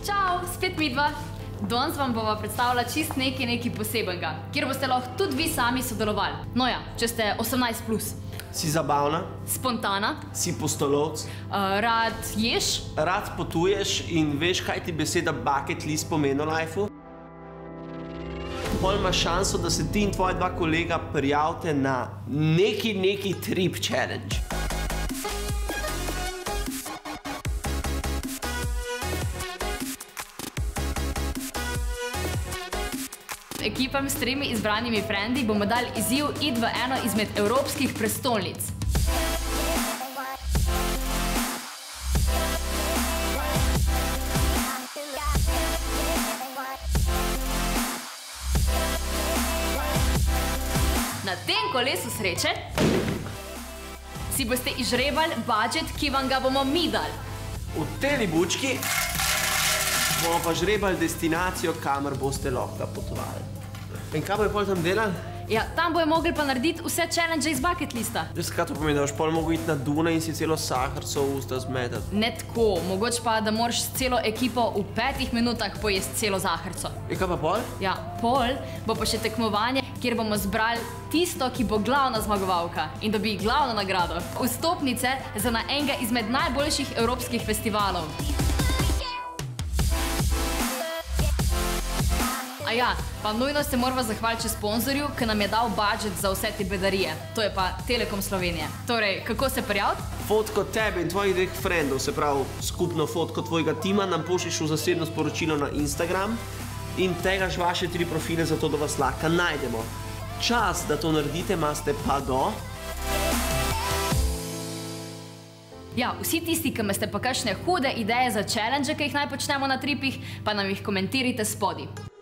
Čau, spet midva. Danes vam bova predstavila čist nekaj posebenega, kjer boste lahko tudi vi sami sodelovali. No ja, če ste 18+. Si zabavna? Spontana? Si pustolovec? Rad ješ? Rad potuješ in veš, kaj ti beseda bucket list pomeni v lifeu? Pol imaš šanso, da se ti in tvoja dva kolega prijavite na neki trip challenge. Ekipam s 3 izbranimi frendi bomo dali izziv iti v eno izmed evropskih prestolnic. Na tem kolesu sreče si boste izžrebali budžet, ki vam ga bomo mi dali. V tej bučki bomo pa žrebali destinacijo, kamor boste lahko potovali. In kaj bojo pol tam delali? Ja, tam bojo mogli pa narediti vse challenge iz bucket lista. Veš, kaj to pomeni, da boš pol mogel iti na Dunaj in si celo saharco v usta zmetati? Ne tako, mogoče pa, da moraš s celo ekipo v 5 minutah pojesti celo saharco. In kaj pa pol? Ja, pol bo pa še tekmovanje, kjer bomo zbrali tisto, ki bo glavna zmagovalka in dobi glavno nagrado. Vstopnice za na enega izmed najboljših evropskih festivalov. A ja, pa nujno se moramo zahvaliti sponzorju, ki nam je dal budžet za vse te bedarije. To je pa Telekom Slovenije. Torej, kako se prijaviti? Fotko tebe in tvojih 2 frendov, se pravi skupno fotko tvojega tima, nam pošliš v zasebno sporočilo na Instagram in tegaš vaše 3 profile, zato da vas lahko najdemo. Čas, da to naredite, imate pa do... Ja, vsi tisti, ki imate pa kakšne hude ideje za challenge, ki jih naj počnemo na tripih, pa nam jih komentirajte spodaj.